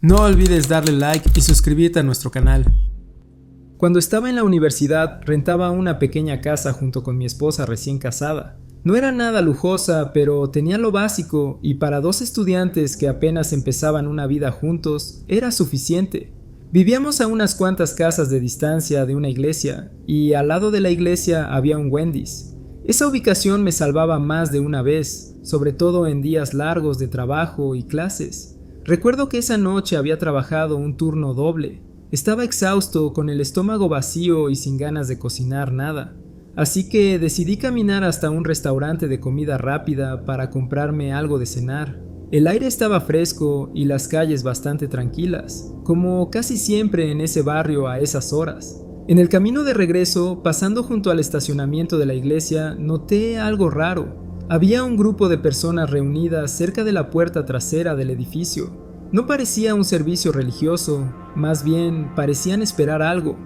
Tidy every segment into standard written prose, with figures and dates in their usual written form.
No olvides darle like y suscribirte a nuestro canal. Cuando estaba en la universidad, rentaba una pequeña casa junto con mi esposa recién casada. No era nada lujosa, pero tenía lo básico y para dos estudiantes que apenas empezaban una vida juntos, era suficiente. Vivíamos a unas cuantas casas de distancia de una iglesia y al lado de la iglesia había un Wendy's. Esa ubicación me salvaba más de una vez, sobre todo en días largos de trabajo y clases. Recuerdo que esa noche había trabajado un turno doble. Estaba exhausto, con el estómago vacío y sin ganas de cocinar nada. Así que decidí caminar hasta un restaurante de comida rápida para comprarme algo de cenar. El aire estaba fresco y las calles bastante tranquilas, como casi siempre en ese barrio a esas horas. En el camino de regreso, pasando junto al estacionamiento de la iglesia, noté algo raro. Había un grupo de personas reunidas cerca de la puerta trasera del edificio. No parecía un servicio religioso, más bien parecían esperar algo.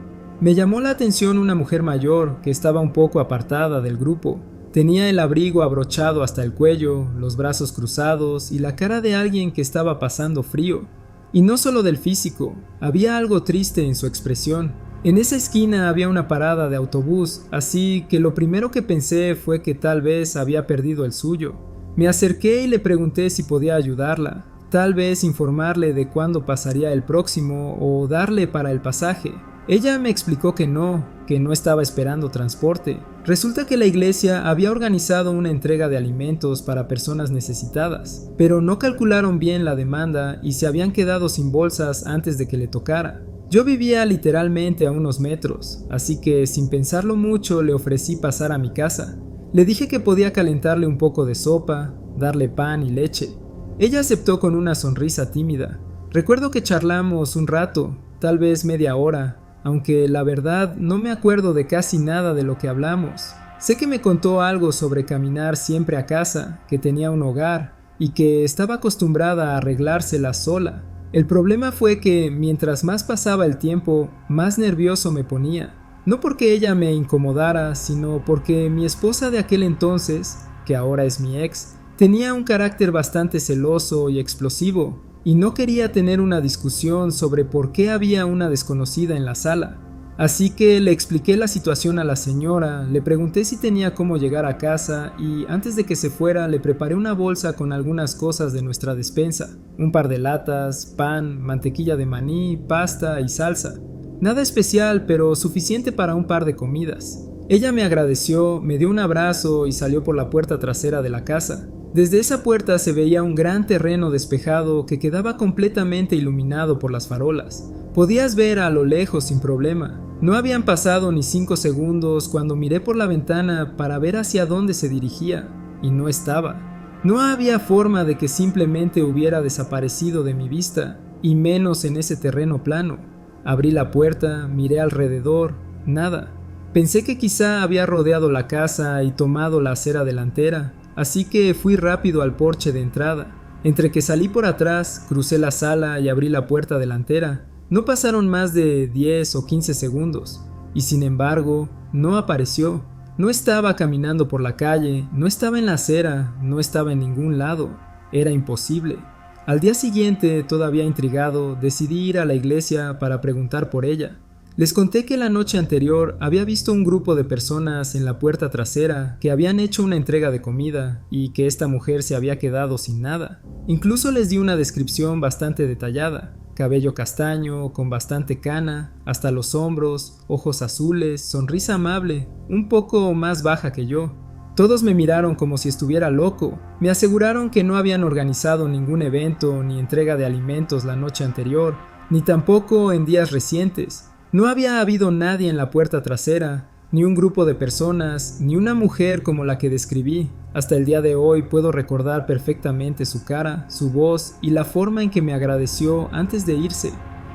Me llamó la atención una mujer mayor que estaba un poco apartada del grupo. Tenía el abrigo abrochado hasta el cuello, los brazos cruzados y la cara de alguien que estaba pasando frío. Y no solo del físico, había algo triste en su expresión. En esa esquina había una parada de autobús, así que lo primero que pensé fue que tal vez había perdido el suyo. Me acerqué y le pregunté si podía ayudarla, tal vez informarle de cuándo pasaría el próximo o darle para el pasaje. Ella me explicó que no estaba esperando transporte. Resulta que la iglesia había organizado una entrega de alimentos para personas necesitadas, pero no calcularon bien la demanda y se habían quedado sin bolsas antes de que le tocara. Yo vivía literalmente a unos metros, así que sin pensarlo mucho le ofrecí pasar a mi casa. Le dije que podía calentarle un poco de sopa, darle pan y leche. Ella aceptó con una sonrisa tímida. Recuerdo que charlamos un rato, tal vez media hora, aunque la verdad no me acuerdo de casi nada de lo que hablamos. Sé que me contó algo sobre caminar siempre a casa, que tenía un hogar y que estaba acostumbrada a arreglársela sola. El problema fue que mientras más pasaba el tiempo, más nervioso me ponía. No porque ella me incomodara, sino porque mi esposa de aquel entonces, que ahora es mi ex, tenía un carácter bastante celoso y explosivo, y no quería tener una discusión sobre por qué había una desconocida en la sala. Así que le expliqué la situación a la señora, le pregunté si tenía cómo llegar a casa y antes de que se fuera le preparé una bolsa con algunas cosas de nuestra despensa, un par de latas, pan, mantequilla de maní, pasta y salsa. Nada especial, pero suficiente para un par de comidas. Ella me agradeció, me dio un abrazo y salió por la puerta trasera de la casa. Desde esa puerta se veía un gran terreno despejado que quedaba completamente iluminado por las farolas. Podías ver a lo lejos sin problema. No habían pasado ni 5 segundos cuando miré por la ventana para ver hacia dónde se dirigía, y no estaba. No había forma de que simplemente hubiera desaparecido de mi vista, y menos en ese terreno plano. Abrí la puerta, miré alrededor, nada. Pensé que quizá había rodeado la casa y tomado la acera delantera, así que fui rápido al porche de entrada. Entre que salí por atrás, crucé la sala y abrí la puerta delantera. No pasaron más de 10 o 15 segundos, y sin embargo, no apareció. No estaba caminando por la calle, no estaba en la acera, no estaba en ningún lado. Era imposible. Al día siguiente, todavía intrigado, decidí ir a la iglesia para preguntar por ella. Les conté que la noche anterior había visto un grupo de personas en la puerta trasera que habían hecho una entrega de comida y que esta mujer se había quedado sin nada. Incluso les di una descripción bastante detallada. Cabello castaño, con bastante cana, hasta los hombros, ojos azules, sonrisa amable, un poco más baja que yo. Todos me miraron como si estuviera loco. Me aseguraron que no habían organizado ningún evento ni entrega de alimentos la noche anterior, ni tampoco en días recientes. No había habido nadie en la puerta trasera, ni un grupo de personas, ni una mujer como la que describí. Hasta el día de hoy puedo recordar perfectamente su cara, su voz y la forma en que me agradeció antes de irse.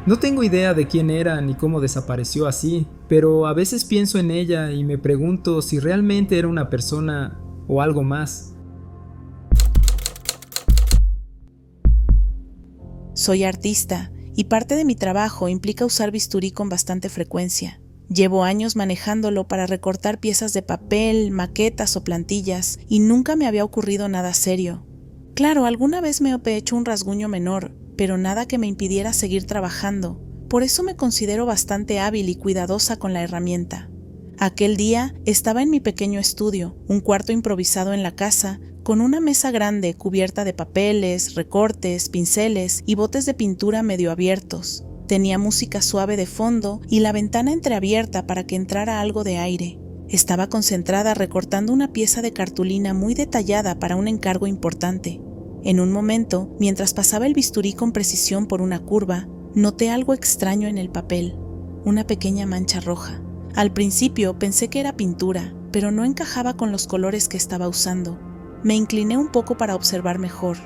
No tengo idea de quién era ni cómo desapareció así, pero a veces pienso en ella y me pregunto si realmente era una persona o algo más. Soy artista y parte de mi trabajo implica usar bisturí con bastante frecuencia. Llevo años manejándolo para recortar piezas de papel, maquetas o plantillas y nunca me había ocurrido nada serio. Claro, alguna vez me he hecho un rasguño menor, pero nada que me impidiera seguir trabajando. Por eso me considero bastante hábil y cuidadosa con la herramienta. Aquel día estaba en mi pequeño estudio, un cuarto improvisado en la casa, con una mesa grande cubierta de papeles, recortes, pinceles y botes de pintura medio abiertos. Tenía música suave de fondo y la ventana entreabierta para que entrara algo de aire. Estaba concentrada recortando una pieza de cartulina muy detallada para un encargo importante. En un momento, mientras pasaba el bisturí con precisión por una curva, noté algo extraño en el papel, una pequeña mancha roja. Al principio pensé que era pintura, pero no encajaba con los colores que estaba usando. Me incliné un poco para observar mejor.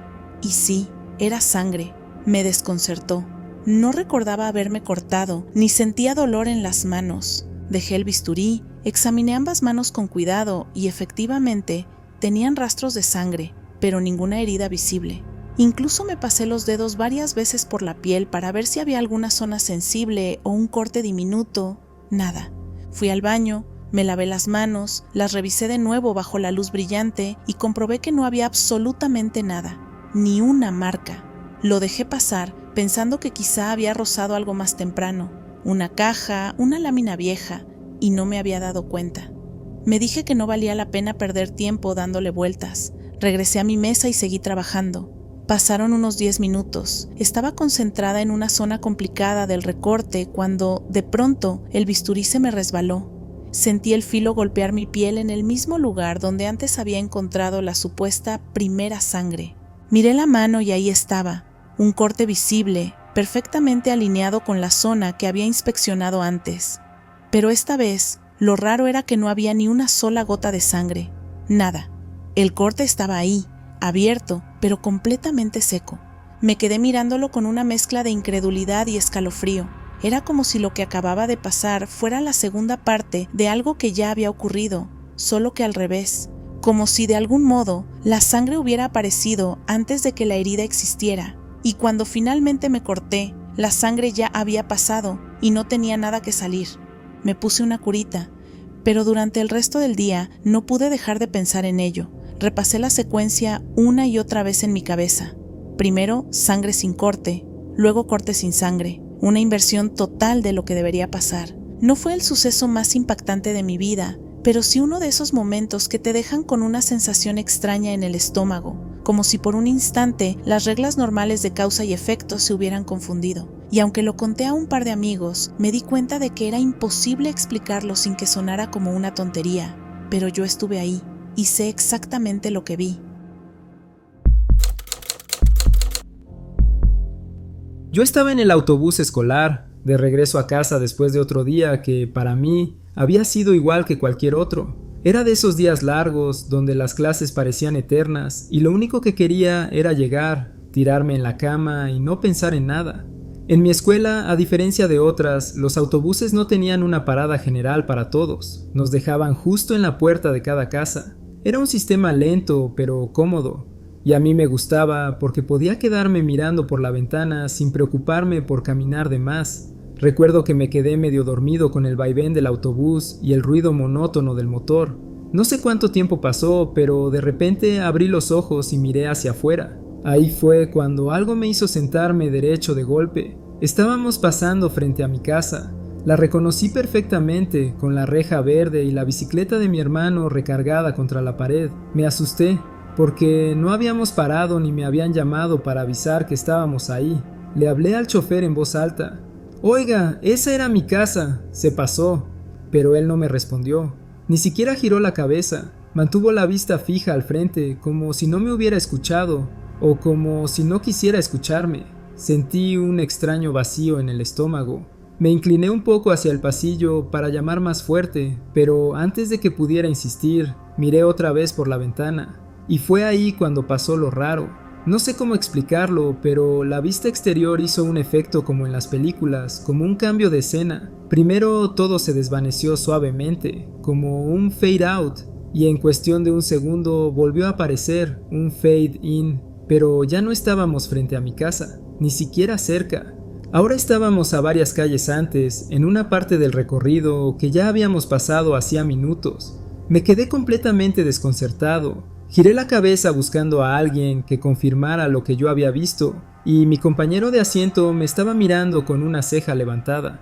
Y sí, era sangre. Me desconcertó. No recordaba haberme cortado, ni sentía dolor en las manos. Dejé el bisturí, examiné ambas manos con cuidado y efectivamente tenían rastros de sangre, pero ninguna herida visible. Incluso me pasé los dedos varias veces por la piel para ver si había alguna zona sensible o un corte diminuto. Nada. Fui al baño, me lavé las manos, las revisé de nuevo bajo la luz brillante y comprobé que no había absolutamente nada, ni una marca. Lo dejé pasar pensando que quizá había rozado algo más temprano, una caja, una lámina vieja, y no me había dado cuenta. Me dije que no valía la pena perder tiempo dándole vueltas. Regresé a mi mesa y seguí trabajando. Pasaron unos 10 minutos. Estaba concentrada en una zona complicada del recorte cuando, de pronto, el bisturí se me resbaló. Sentí el filo golpear mi piel en el mismo lugar donde antes había encontrado la supuesta primera sangre. Miré la mano y ahí estaba, un corte visible, perfectamente alineado con la zona que había inspeccionado antes. Pero esta vez, lo raro era que no había ni una sola gota de sangre. Nada. El corte estaba ahí, abierto, pero completamente seco. Me quedé mirándolo con una mezcla de incredulidad y escalofrío. Era como si lo que acababa de pasar fuera la segunda parte de algo que ya había ocurrido, solo que al revés. Como si de algún modo la sangre hubiera aparecido antes de que la herida existiera. Y cuando finalmente me corté, la sangre ya había pasado y no tenía nada que salir. Me puse una curita, pero durante el resto del día no pude dejar de pensar en ello. Repasé la secuencia una y otra vez en mi cabeza. Primero, sangre sin corte, luego corte sin sangre. Una inversión total de lo que debería pasar. No fue el suceso más impactante de mi vida, pero sí uno de esos momentos que te dejan con una sensación extraña en el estómago, como si por un instante las reglas normales de causa y efecto se hubieran confundido. Y aunque lo conté a un par de amigos, me di cuenta de que era imposible explicarlo sin que sonara como una tontería, pero yo estuve ahí y sé exactamente lo que vi. Yo estaba en el autobús escolar, de regreso a casa después de otro día que, para mí, había sido igual que cualquier otro. Era de esos días largos, donde las clases parecían eternas, y lo único que quería era llegar, tirarme en la cama y no pensar en nada. En mi escuela, a diferencia de otras, los autobuses no tenían una parada general para todos. Nos dejaban justo en la puerta de cada casa. Era un sistema lento, pero cómodo. Y a mí me gustaba porque podía quedarme mirando por la ventana sin preocuparme por caminar de más. Recuerdo que me quedé medio dormido con el vaivén del autobús y el ruido monótono del motor. No sé cuánto tiempo pasó, pero de repente abrí los ojos y miré hacia afuera. Ahí fue cuando algo me hizo sentarme derecho de golpe. Estábamos pasando frente a mi casa. La reconocí perfectamente, con la reja verde y la bicicleta de mi hermano recargada contra la pared. Me asusté, porque no habíamos parado ni me habían llamado para avisar que estábamos ahí. Le hablé al chofer en voz alta. «Oiga, esa era mi casa», se pasó, pero él no me respondió. Ni siquiera giró la cabeza, mantuvo la vista fija al frente, como si no me hubiera escuchado, o como si no quisiera escucharme. Sentí un extraño vacío en el estómago. Me incliné un poco hacia el pasillo para llamar más fuerte, pero antes de que pudiera insistir, miré otra vez por la ventana. Y fue ahí cuando pasó lo raro. No sé cómo explicarlo, pero la vista exterior hizo un efecto como en las películas, como un cambio de escena. Primero todo se desvaneció suavemente, como un fade out, y en cuestión de un segundo volvió a aparecer un fade in, pero ya no estábamos frente a mi casa, ni siquiera cerca. Ahora estábamos a varias calles antes, en una parte del recorrido que ya habíamos pasado hacía minutos. Me quedé completamente desconcertado. Giré la cabeza buscando a alguien que confirmara lo que yo había visto, y mi compañero de asiento me estaba mirando con una ceja levantada.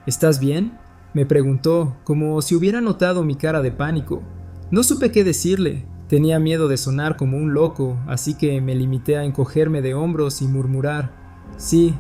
¿Estás bien?, me preguntó, como si hubiera notado mi cara de pánico. No supe qué decirle. Tenía miedo de sonar como un loco, así que me limité a encogerme de hombros y murmurar: sí,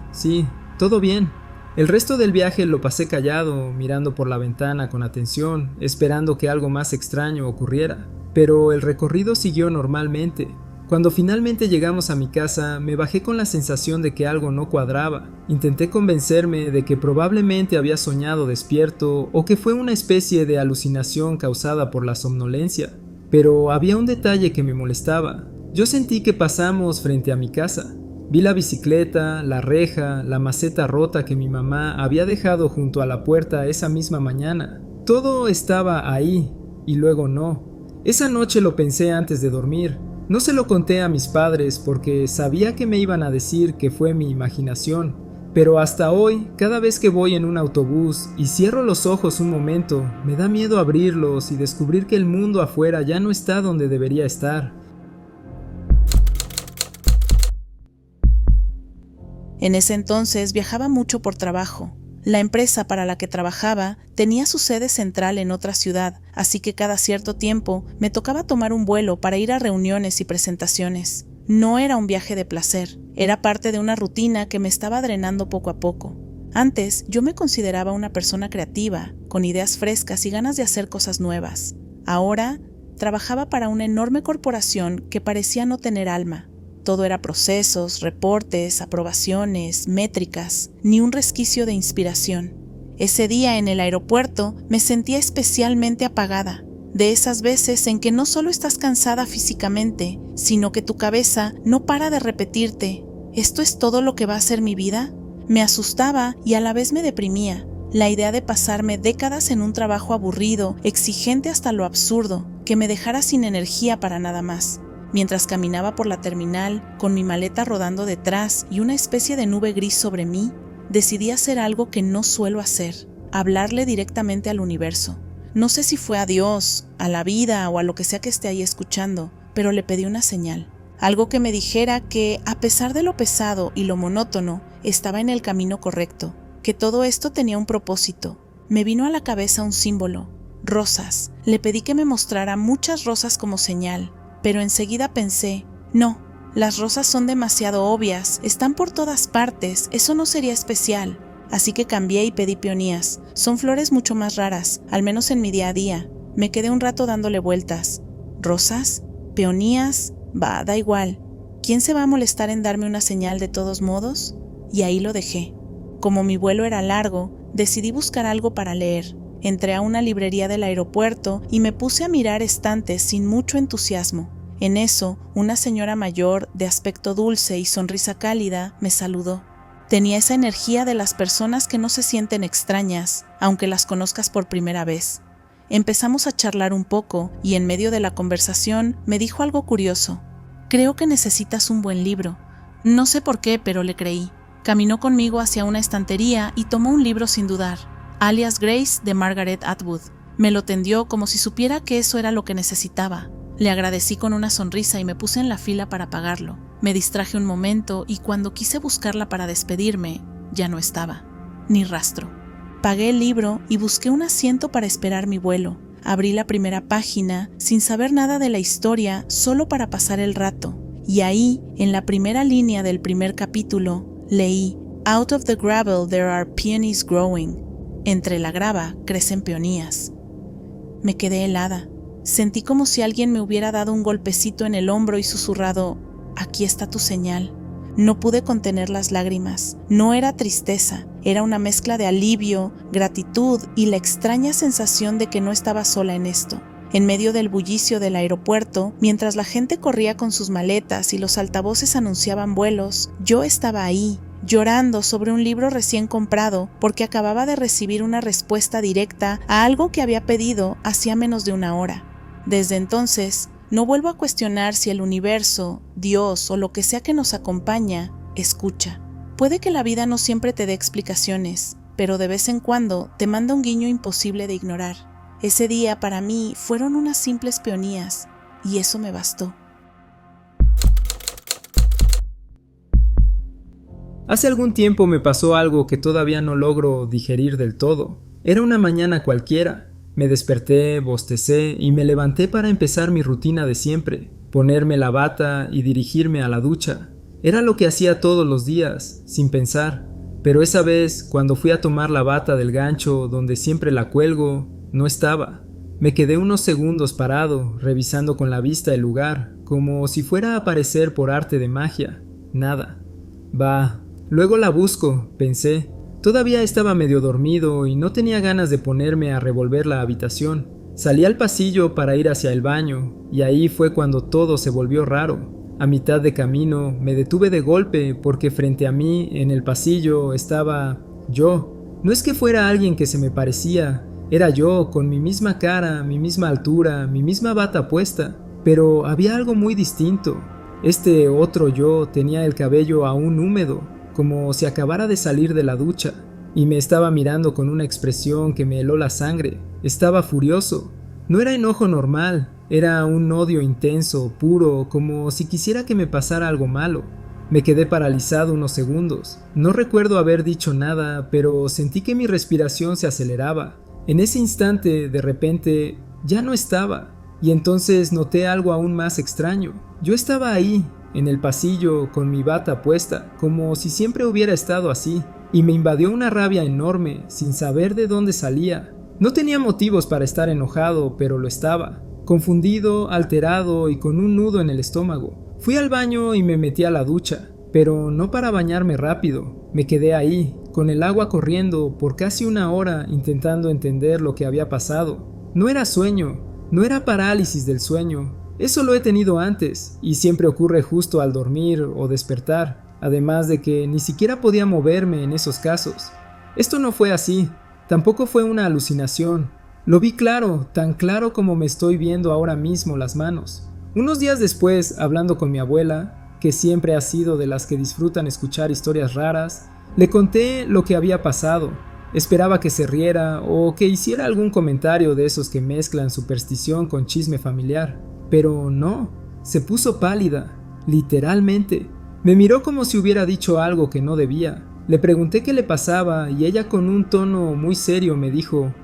todo bien. El resto del viaje lo pasé callado, mirando por la ventana con atención, esperando que algo más extraño ocurriera. Pero el recorrido siguió normalmente. Cuando finalmente llegamos a mi casa, me bajé con la sensación de que algo no cuadraba. Intenté convencerme de que probablemente había soñado despierto o que fue una especie de alucinación causada por la somnolencia. Pero había un detalle que me molestaba. Yo sentí que pasamos frente a mi casa. Vi la bicicleta, la reja, la maceta rota que mi mamá había dejado junto a la puerta esa misma mañana. Todo estaba ahí, y luego no. Esa noche lo pensé antes de dormir. No se lo conté a mis padres porque sabía que me iban a decir que fue mi imaginación, pero hasta hoy, cada vez que voy en un autobús y cierro los ojos un momento, me da miedo abrirlos y descubrir que el mundo afuera ya no está donde debería estar. En ese entonces viajaba mucho por trabajo. La empresa para la que trabajaba tenía su sede central en otra ciudad, así que cada cierto tiempo me tocaba tomar un vuelo para ir a reuniones y presentaciones. No era un viaje de placer, era parte de una rutina que me estaba drenando poco a poco. Antes yo me consideraba una persona creativa, con ideas frescas y ganas de hacer cosas nuevas. Ahora trabajaba para una enorme corporación que parecía no tener alma. Todo era procesos, reportes, aprobaciones, métricas, ni un resquicio de inspiración. Ese día en el aeropuerto me sentía especialmente apagada, de esas veces en que no solo estás cansada físicamente, sino que tu cabeza no para de repetirte: ¿esto es todo lo que va a ser mi vida? Me asustaba y a la vez me deprimía. La idea de pasarme décadas en un trabajo aburrido, exigente hasta lo absurdo, que me dejara sin energía para nada más. Mientras caminaba por la terminal, con mi maleta rodando detrás y una especie de nube gris sobre mí, decidí hacer algo que no suelo hacer: hablarle directamente al universo. No sé si fue a Dios, a la vida o a lo que sea que esté ahí escuchando, pero le pedí una señal. Algo que me dijera que, a pesar de lo pesado y lo monótono, estaba en el camino correcto, que todo esto tenía un propósito. Me vino a la cabeza un símbolo: rosas. Le pedí que me mostrara muchas rosas como señal. Pero enseguida pensé: no, las rosas son demasiado obvias, están por todas partes, eso no sería especial. Así que cambié y pedí peonías. Son flores mucho más raras, al menos en mi día a día. Me quedé un rato dándole vueltas. ¿Rosas? ¿Peonías? Da igual. ¿Quién se va a molestar en darme una señal de todos modos? Y ahí lo dejé. Como mi vuelo era largo, decidí buscar algo para leer. Entré a una librería del aeropuerto y me puse a mirar estantes sin mucho entusiasmo. En eso, una señora mayor, de aspecto dulce y sonrisa cálida, me saludó. Tenía esa energía de las personas que no se sienten extrañas, aunque las conozcas por primera vez. Empezamos a charlar un poco y en medio de la conversación me dijo algo curioso: creo que necesitas un buen libro. No sé por qué, pero le creí. Caminó conmigo hacia una estantería y tomó un libro sin dudar: Alias Grace, de Margaret Atwood. Me lo tendió como si supiera que eso era lo que necesitaba. Le agradecí con una sonrisa y me puse en la fila para pagarlo. Me distraje un momento y cuando quise buscarla para despedirme, ya no estaba. Ni rastro. Pagué el libro y busqué un asiento para esperar mi vuelo. Abrí la primera página sin saber nada de la historia, solo para pasar el rato. Y ahí, en la primera línea del primer capítulo, leí: Out of the gravel there are peonies growing. Entre la grava crecen peonías. Me quedé helada. Sentí como si alguien me hubiera dado un golpecito en el hombro y susurrado: aquí está tu señal. No pude contener las lágrimas. No era tristeza, era una mezcla de alivio, gratitud y la extraña sensación de que no estaba sola en esto. En medio del bullicio del aeropuerto, mientras la gente corría con sus maletas y los altavoces anunciaban vuelos, yo estaba ahí, llorando sobre un libro recién comprado porque acababa de recibir una respuesta directa a algo que había pedido hacía menos de una hora. Desde entonces, no vuelvo a cuestionar si el universo, Dios o lo que sea que nos acompaña, escucha. Puede que la vida no siempre te dé explicaciones, pero de vez en cuando te manda un guiño imposible de ignorar. Ese día para mí fueron unas simples peonías, y eso me bastó. Hace algún tiempo me pasó algo que todavía no logro digerir del todo. Era una mañana cualquiera. Me desperté, bostecé y me levanté para empezar mi rutina de siempre, ponerme la bata y dirigirme a la ducha. Era lo que hacía todos los días, sin pensar. Pero esa vez, cuando fui a tomar la bata del gancho donde siempre la cuelgo, no estaba. Me quedé unos segundos parado, revisando con la vista el lugar, como si fuera a aparecer por arte de magia. Nada. Bah, luego la busco, pensé. Todavía estaba medio dormido y no tenía ganas de ponerme a revolver la habitación. Salí al pasillo para ir hacia el baño, y ahí fue cuando todo se volvió raro. A mitad de camino me detuve de golpe porque frente a mí, en el pasillo, estaba yo. No es que fuera alguien que se me parecía, era yo, con mi misma cara, mi misma altura, mi misma bata puesta, pero había algo muy distinto. Este otro yo tenía el cabello aún húmedo, como si acabara de salir de la ducha, y me estaba mirando con una expresión que me heló la sangre. Estaba furioso. No era enojo normal, era un odio intenso, puro, como si quisiera que me pasara algo malo. Me quedé paralizado unos segundos. No recuerdo haber dicho nada, pero sentí que mi respiración se aceleraba. En ese instante, de repente, ya no estaba, y entonces noté algo aún más extraño. Yo estaba ahí, en el pasillo, con mi bata puesta, como si siempre hubiera estado así, y me invadió una rabia enorme, sin saber de dónde salía. No tenía motivos para estar enojado, pero lo estaba, confundido, alterado y con un nudo en el estómago. Fui al baño y me metí a la ducha, pero no para bañarme rápido. Me quedé ahí, con el agua corriendo, por casi una hora intentando entender lo que había pasado. No era sueño, no era parálisis del sueño. Eso lo he tenido antes, y siempre ocurre justo al dormir o despertar, además de que ni siquiera podía moverme en esos casos. Esto no fue así, tampoco fue una alucinación. Lo vi claro, tan claro como me estoy viendo ahora mismo las manos. Unos días después, hablando con mi abuela, que siempre ha sido de las que disfrutan escuchar historias raras, le conté lo que había pasado. Esperaba que se riera o que hiciera algún comentario de esos que mezclan superstición con chisme familiar. Pero no, se puso pálida, literalmente. Me miró como si hubiera dicho algo que no debía. Le pregunté qué le pasaba y ella con un tono muy serio me dijo: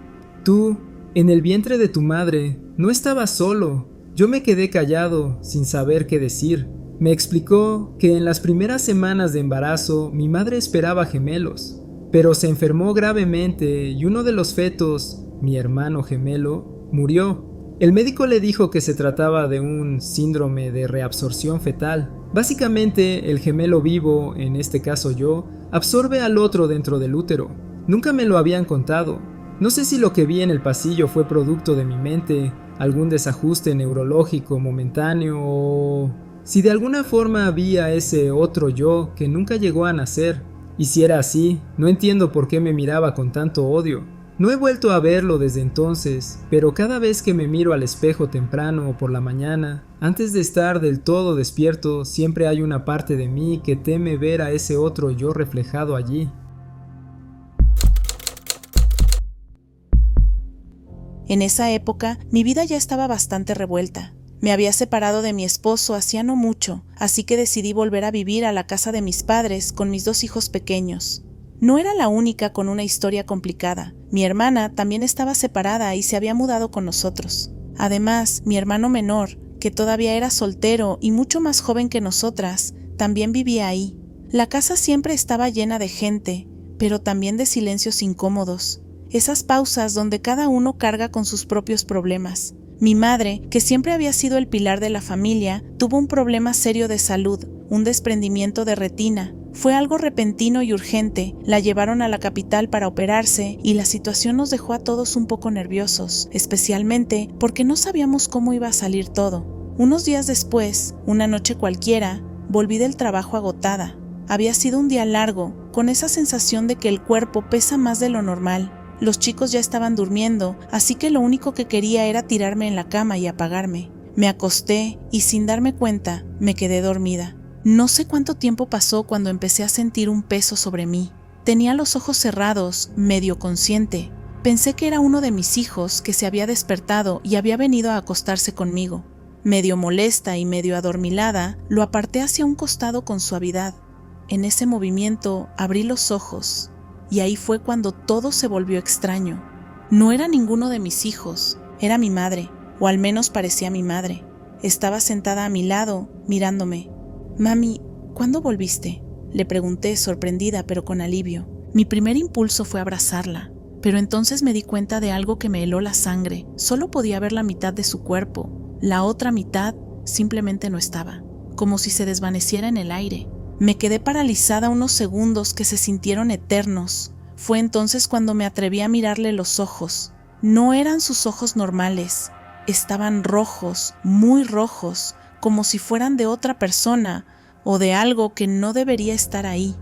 «Tú, en el vientre de tu madre, no estabas solo». Yo me quedé callado, sin saber qué decir. Me explicó que en las primeras semanas de embarazo mi madre esperaba gemelos, pero se enfermó gravemente y uno de los fetos, mi hermano gemelo, murió. El médico le dijo que se trataba de un síndrome de reabsorción fetal. Básicamente, el gemelo vivo, en este caso yo, absorbe al otro dentro del útero. Nunca me lo habían contado. No sé si lo que vi en el pasillo fue producto de mi mente, algún desajuste neurológico momentáneo o si de alguna forma había ese otro yo que nunca llegó a nacer. Y si era así, no entiendo por qué me miraba con tanto odio. No he vuelto a verlo desde entonces, pero cada vez que me miro al espejo temprano o por la mañana, antes de estar del todo despierto, siempre hay una parte de mí que teme ver a ese otro yo reflejado allí. En esa época, mi vida ya estaba bastante revuelta. Me había separado de mi esposo hacía no mucho, así que decidí volver a vivir a la casa de mis padres con mis 2 hijos pequeños. No era la única con una historia complicada. Mi hermana también estaba separada y se había mudado con nosotros. Además, mi hermano menor, que todavía era soltero y mucho más joven que nosotras, también vivía ahí. La casa siempre estaba llena de gente, pero también de silencios incómodos. Esas pausas donde cada uno carga con sus propios problemas. Mi madre, que siempre había sido el pilar de la familia, tuvo un problema serio de salud, un desprendimiento de retina. Fue algo repentino y urgente, la llevaron a la capital para operarse y la situación nos dejó a todos un poco nerviosos, especialmente porque no sabíamos cómo iba a salir todo. Unos días después, una noche cualquiera, volví del trabajo agotada. Había sido un día largo, con esa sensación de que el cuerpo pesa más de lo normal. Los chicos ya estaban durmiendo, así que lo único que quería era tirarme en la cama y apagarme. Me acosté y sin darme cuenta, me quedé dormida. No sé cuánto tiempo pasó cuando empecé a sentir un peso sobre mí. Tenía los ojos cerrados, medio consciente. Pensé que era uno de mis hijos que se había despertado y había venido a acostarse conmigo. Medio molesta y medio adormilada, lo aparté hacia un costado con suavidad. En ese movimiento abrí los ojos, y ahí fue cuando todo se volvió extraño. No era ninguno de mis hijos, era mi madre, o al menos parecía mi madre. Estaba sentada a mi lado, mirándome. «Mami, ¿cuándo volviste?», le pregunté, sorprendida pero con alivio. Mi primer impulso fue abrazarla, pero entonces me di cuenta de algo que me heló la sangre. Solo podía ver la mitad de su cuerpo. La otra mitad simplemente no estaba, como si se desvaneciera en el aire. Me quedé paralizada unos segundos que se sintieron eternos. Fue entonces cuando me atreví a mirarle los ojos. No eran sus ojos normales, estaban rojos, muy rojos, como si fueran de otra persona o de algo que no debería estar ahí.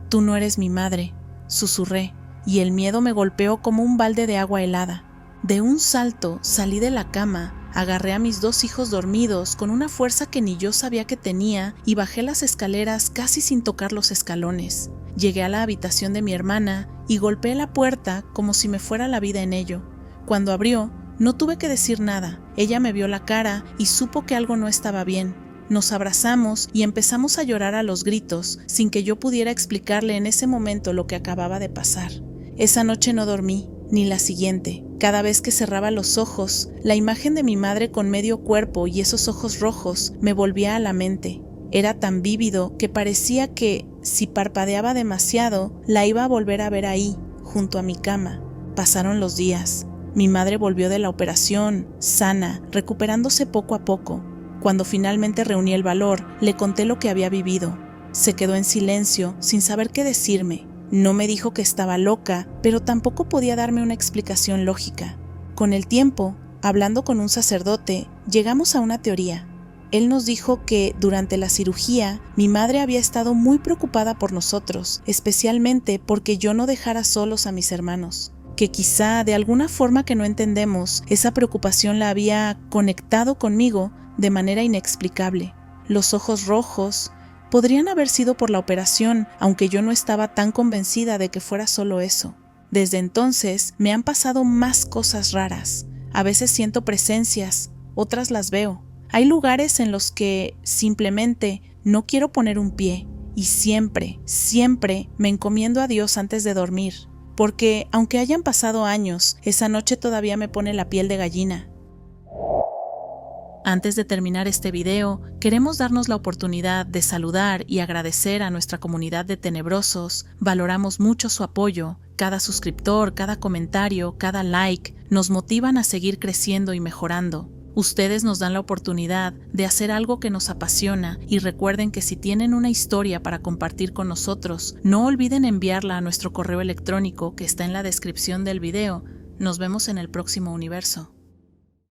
«Tú no eres mi madre», susurré, y el miedo me golpeó como un balde de agua helada. De un salto salí de la cama, agarré a mis 2 hijos dormidos con una fuerza que ni yo sabía que tenía y bajé las escaleras casi sin tocar los escalones. Llegué a la habitación de mi hermana y golpeé la puerta como si me fuera la vida en ello. Cuando abrió, no tuve que decir nada. Ella me vio la cara y supo que algo no estaba bien. Nos abrazamos y empezamos a llorar a los gritos, sin que yo pudiera explicarle en ese momento lo que acababa de pasar. Esa noche no dormí, ni la siguiente. Cada vez que cerraba los ojos, la imagen de mi madre con medio cuerpo y esos ojos rojos me volvía a la mente. Era tan vívido que parecía que, si parpadeaba demasiado, la iba a volver a ver ahí, junto a mi cama. Pasaron los días. Mi madre volvió de la operación, sana, recuperándose poco a poco. Cuando finalmente reuní el valor, le conté lo que había vivido. Se quedó en silencio, sin saber qué decirme. No me dijo que estaba loca, pero tampoco podía darme una explicación lógica. Con el tiempo, hablando con un sacerdote, llegamos a una teoría. Él nos dijo que, durante la cirugía, mi madre había estado muy preocupada por nosotros, especialmente porque yo no dejara solos a mis hermanos. Que quizá, de alguna forma que no entendemos, esa preocupación la había conectado conmigo de manera inexplicable. Los ojos rojos podrían haber sido por la operación, aunque yo no estaba tan convencida de que fuera solo eso. Desde entonces me han pasado más cosas raras. A veces siento presencias, otras las veo. Hay lugares en los que simplemente no quiero poner un pie y siempre, siempre me encomiendo a Dios antes de dormir, porque aunque hayan pasado años, esa noche todavía me pone la piel de gallina. Antes de terminar este video, queremos darnos la oportunidad de saludar y agradecer a nuestra comunidad de tenebrosos. Valoramos mucho su apoyo. Cada suscriptor, cada comentario, cada like nos motivan a seguir creciendo y mejorando. Ustedes nos dan la oportunidad de hacer algo que nos apasiona y recuerden que si tienen una historia para compartir con nosotros, no olviden enviarla a nuestro correo electrónico que está en la descripción del video. Nos vemos en el próximo universo.